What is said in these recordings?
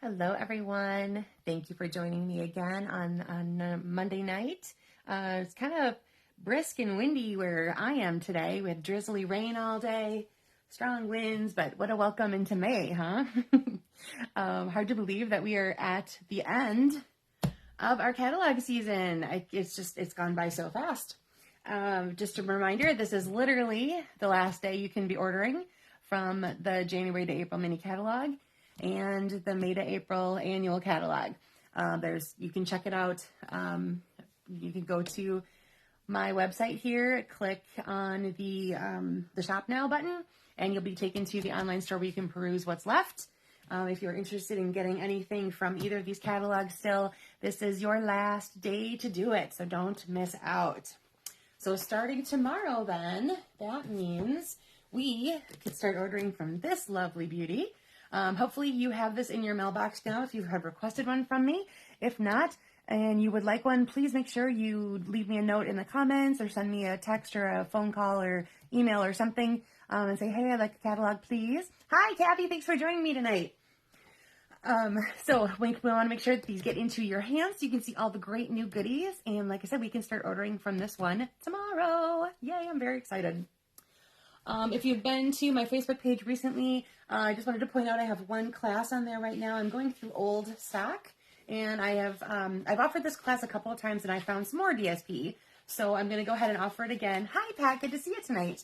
Hello, everyone. Thank you for joining me again on Monday night. It's kind of brisk and windy where I am today with drizzly rain all day, strong winds, but what a welcome into May, huh? Hard to believe that we are at the end of our catalog season. It's gone by so fast. Just a reminder, this is literally the last day you can be ordering from the January to April mini catalog and the May to April annual catalog. You can check it out. You can go to my website here, click on the shop now button, and you'll be taken to the online store where you can peruse what's left. If you're interested in getting anything from either of these catalogs still, this is your last day to do it, so don't miss out. So starting tomorrow then, that means we can start ordering from this lovely beauty. Hopefully you have this in your mailbox now if you have requested one from me. If not, and you would like one, please make sure you leave me a note in the comments or send me a text or a phone call or email or something and say, hey, I'd like a catalog, please. Hi, Kathy. Thanks for joining me tonight. So we want to make sure that these get into your hands so you can see all the great new goodies. And like I said, we can start ordering from this one tomorrow. Yay, I'm very excited. If you've been to my Facebook page recently, I just wanted to point out I have one class on there right now. I'm going through old stock, and I've offered this class a couple of times, and I found some more DSP. So I'm going to go ahead and offer it again. Hi, Pat. Good to see you tonight.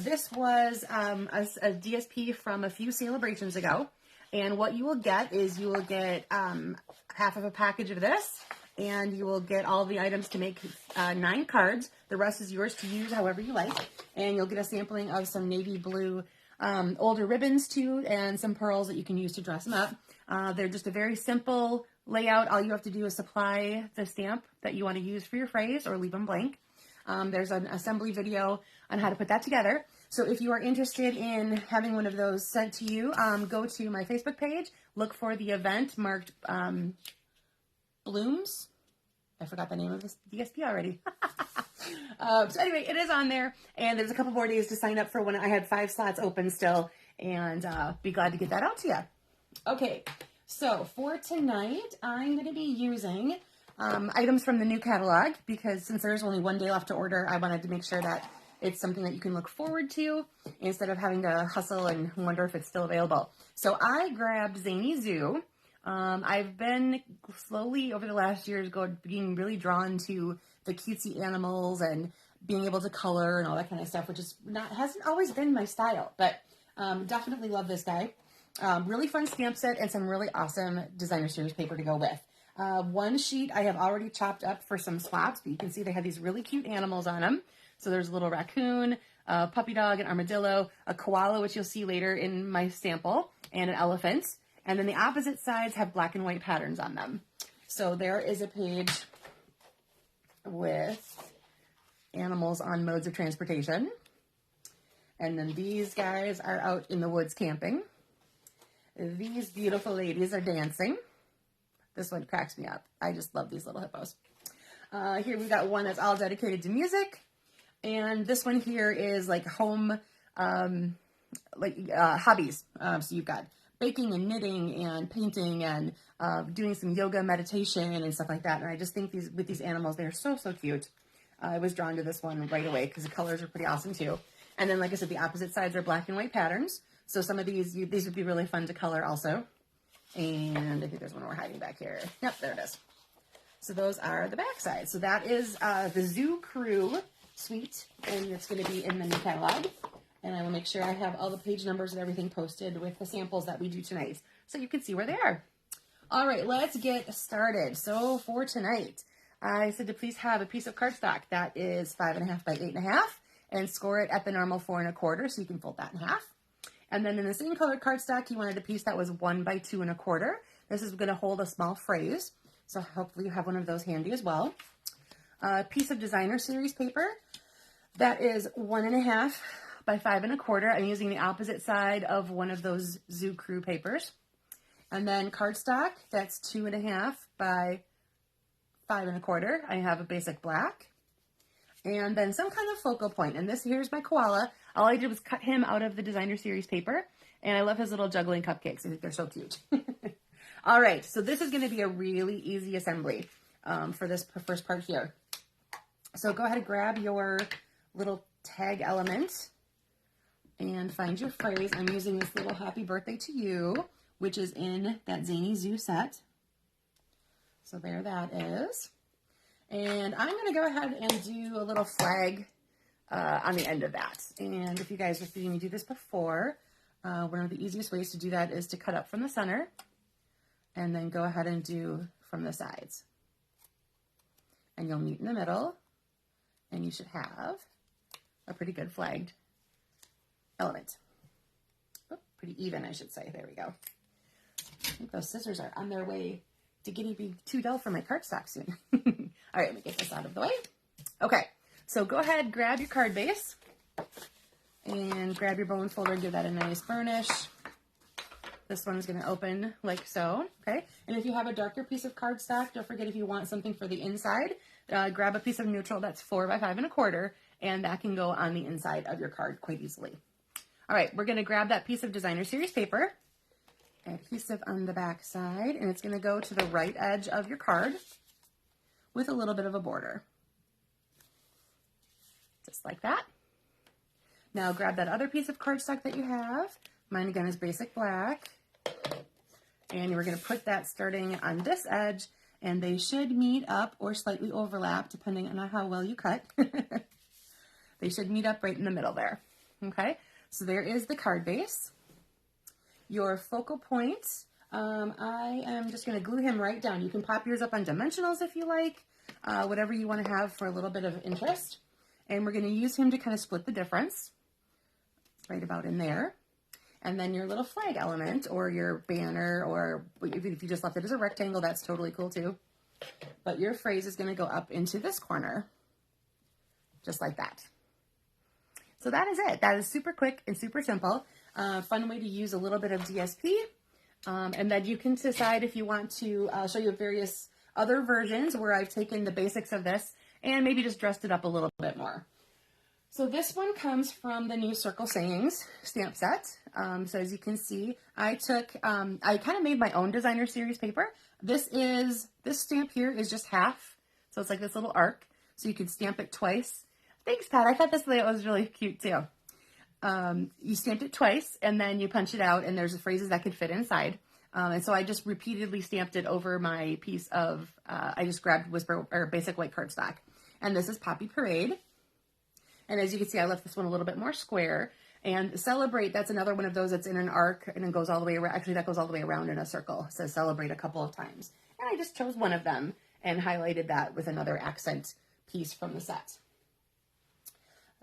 This was a DSP from a few celebrations ago, and what you will get is you will get half of a package of this, and you will get all the items to make 9 cards. The rest is yours to use however you like. And you'll get a sampling of some navy blue older ribbons too, and some pearls that you can use to dress them up. They're just a very simple layout. All you have to do is supply the stamp that you want to use for your phrase or leave them blank. There's an assembly video on how to put that together. So if you are interested in having one of those sent to you, go to my Facebook page, look for the event marked Blooms. I forgot the name of this DSP already. So anyway, it is on there, and there's a couple more days to sign up for when I had 5 slots open still, and be glad to get that out to you. Okay, so for tonight, I'm going to be using items from the new catalog, because since there's only 1 day left to order, I wanted to make sure that it's something that you can look forward to instead of having to hustle and wonder if it's still available. So I grabbed Zany Zoo. I've been slowly over the last years being really drawn to the cutesy animals and being able to color and all that kind of stuff, which hasn't always been my style, but definitely love this guy. Really fun stamp set and some really awesome designer series paper to go with. One sheet I have already chopped up for some swaps, but you can see they have these really cute animals on them. So there's a little raccoon, a puppy dog, an armadillo, a koala, which you'll see later in my sample, and an elephant. And then the opposite sides have black and white patterns on them. So there is a page with animals on modes of transportation. And then these guys are out in the woods camping. These beautiful ladies are dancing. This one cracks me up. I just love these little hippos. Here we've got one that's all dedicated to music. And this one here is like home, hobbies. So you've got baking and knitting and painting and doing some yoga meditation and stuff like that. And I just think with these animals, they're so, so cute. I was drawn to this one right away because the colors are pretty awesome too. And then, like I said, the opposite sides are black and white patterns. So some of these would be really fun to color also. And I think there's one more hiding back here. Yep, there it is. So those are the back sides. So that is the Zoo Crew suite, and it's going to be in the new catalog. And I will make sure I have all the page numbers and everything posted with the samples that we do tonight, so you can see where they are. All right, let's get started. So for tonight, I said to please have a piece of cardstock that is 5.5 by 8.5, and score it at the normal 4 1/4, so you can fold that in half. And then in the same colored cardstock, you wanted a piece that was 1 by 2 1/4. This is going to hold a small phrase, so hopefully you have one of those handy as well. A piece of designer series paper that is 1.5 by 5 1/4. I'm using the opposite side of one of those Zoo Crew papers. And then cardstock, that's 2.5 by 5 1/4. I have a basic black. And then some kind of focal point. And here's my koala. All I did was cut him out of the designer series paper. And I love his little juggling cupcakes. I think they're so cute. All right, so this is going to be a really easy assembly for this first part here. So go ahead and grab your little tag element and find your phrase. I'm using this little happy birthday to you, which is in that Zany Zoo set. So there that is. And I'm going to go ahead and do a little flag on the end of that. And if you guys have seen me do this before, one of the easiest ways to do that is to cut up from the center and then go ahead and do from the sides. And you'll meet in the middle, and you should have a pretty good flagged element. Oh, pretty even, I should say. There we go. I think those scissors are on their way to getting be too dull for my cardstock soon. All right, let me get this out of the way. Okay, so go ahead, grab your card base and grab your bone folder and give that a nice burnish. This one's going to open like so, okay? And if you have a darker piece of cardstock, don't forget if you want something for the inside, grab a piece of neutral that's 4 by 5 1/4, and that can go on the inside of your card quite easily. All right, we're going to grab that piece of designer series paper, adhesive on the back side, and it's going to go to the right edge of your card with a little bit of a border. Just like that. Now grab that other piece of cardstock that you have. Mine again is basic black. And we're going to put that starting on this edge, and they should meet up or slightly overlap depending on how well you cut. They should meet up right in the middle there. Okay, so there is the card base. Your focal point, I am just going to glue him right down. You can pop yours up on dimensionals if you like, whatever you want to have for a little bit of interest. And we're going to use him to kind of split the difference right about in there. And then your little flag element or your banner, or if you just left it as a rectangle, that's totally cool too. But your phrase is going to go up into this corner, just like that. So that is it. That is super quick and super simple. Fun way to use a little bit of DSP. And then you can decide if you want to show you various other versions where I've taken the basics of this and maybe just dressed it up a little bit more. So this one comes from the new Circle Sayings stamp set. So as you can see, I kind of made my own designer series paper. This stamp here is just half. So it's like this little arc. So you can stamp it twice. Thanks, Pat. I thought this layout was really cute too. You stamped it twice and then you punch it out and there's phrases that could fit inside. And so I just repeatedly stamped it over my piece of, I just grabbed Whisper or basic white cardstock. And this is Poppy Parade. And as you can see, I left this one a little bit more square. And Celebrate, that's another one of those that's in an arc and it goes all the way around. Actually, that goes all the way around in a circle. It says Celebrate a couple of times. And I just chose one of them and highlighted that with another accent piece from the set.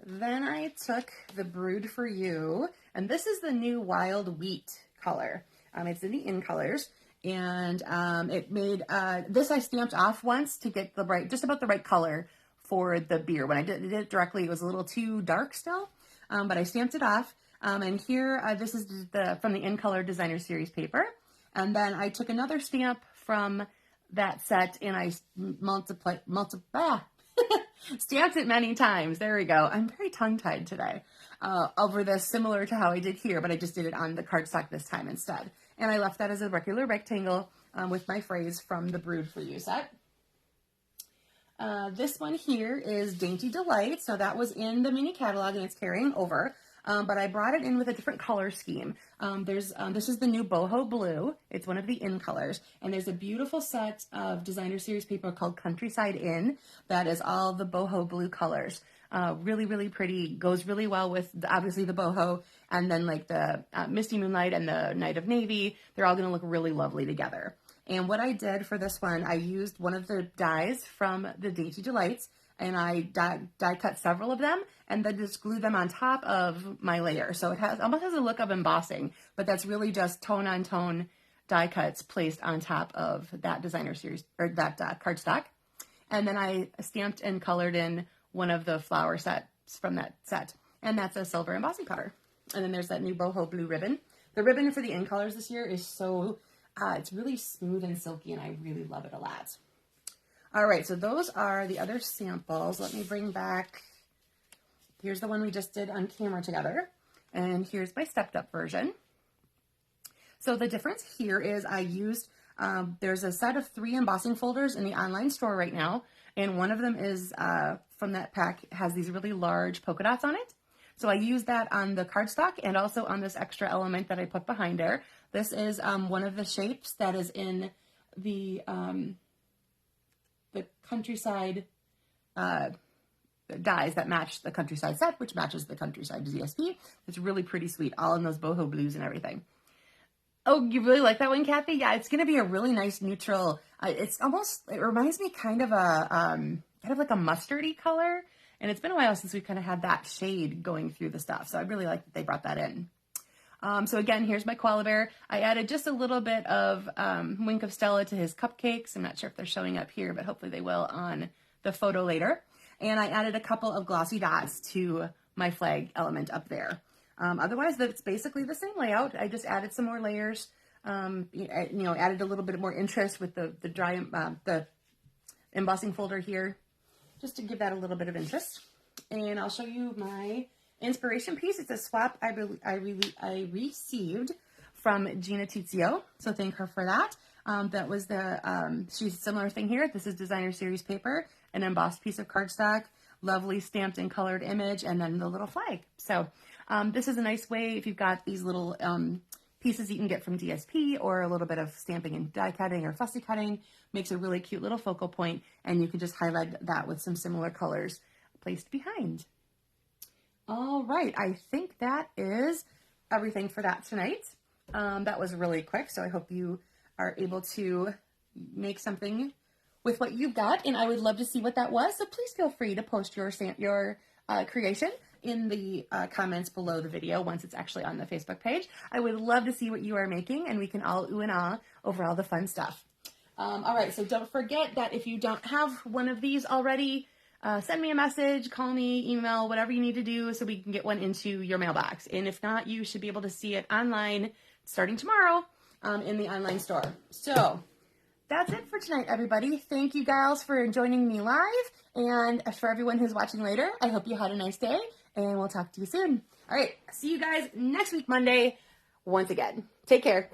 Then I took the Brood for You, and this is the new Wild Wheat color. It's in the In colors, and it made, this I stamped off once to get the right, just about the right color for the beer. When I did it directly, it was a little too dark still, but I stamped it off. And here, this is from the In Color Designer Series paper. And then I took another stamp from that set and I stamped it many times. There we go. I'm very tongue-tied today over this, similar to how I did here, but I just did it on the cardstock this time instead. And I left that as a regular rectangle with my phrase from the Brood for You set. This one here is Dainty Delights. Now that was in the mini catalog and it's carrying over, but I brought it in with a different color scheme. This is the new Boho Blue. It's one of the In colors, and there's a beautiful set of designer series paper called Countryside In that is all the Boho Blue colors. Really, really pretty. Goes really well with obviously the boho, and then like the Misty Moonlight and the Night of Navy. They're all going to look really lovely together. And what I did for this one, I used one of the dies from the Dainty Delights, and I die cut several of them, and then just glue them on top of my layer. So it almost has a look of embossing, but that's really just tone on tone die cuts placed on top of that designer series, or that cardstock. And then I stamped and colored in one of the flower sets from that set, and that's a silver embossing powder. And then there's that new Boho Blue ribbon. The ribbon for the In colors this year is so, it's really smooth and silky, and I really love it a lot. All right, so those are the other samples. Let me bring back, here's the one we just did on camera together, and here's my stepped up version. So the difference here is I used There's a set of 3 embossing folders in the online store right now, and one of them is from that pack, has these really large polka dots on it. So I use that on the cardstock and also on this extra element that I put behind there. This is one of the shapes that is in the countryside dies that match the countryside set, which matches the countryside DSP. It's really pretty sweet, all in those boho blues and everything. Oh, you really like that one, Kathy? Yeah, it's going to be a really nice neutral. It reminds me kind of like a mustardy color. And it's been a while since we've kind of had that shade going through the stuff. So I really like that they brought that in. So again, here's my koala bear. I added just a little bit of Wink of Stella to his cupcakes. I'm not sure if they're showing up here, but hopefully they will on the photo later. And I added a couple of glossy dots to my flag element up there. Otherwise, it's basically the same layout. I just added some more layers, added a little bit more interest with the embossing folder here, just to give that a little bit of interest. And I'll show you my inspiration piece. It's a swap I received from Gina Tizio, so thank her for that. That was she's a similar thing here. This is designer series paper, an embossed piece of cardstock, lovely stamped and colored image, and then the little flag. So this is a nice way if you've got these little pieces you can get from DSP, or a little bit of stamping and die cutting or fussy cutting, makes a really cute little focal point, and you can just highlight that with some similar colors placed behind. All right, I think that is everything for that tonight. That was really quick, so I hope you are able to make something with what you've got, and I would love to see what that was, so please feel free to post your creation in the comments below the video once it's actually on the Facebook page. I would love to see what you are making, and we can all ooh and ah over all the fun stuff. All right, so don't forget that if you don't have one of these already, send me a message, call me, email, whatever you need to do so we can get one into your mailbox. And if not, you should be able to see it online starting tomorrow in the online store. So that's it for tonight, everybody. Thank you, gals, for joining me live. And for everyone who's watching later, I hope you had a nice day, and we'll talk to you soon. All right, see you guys next week, Monday, once again. Take care.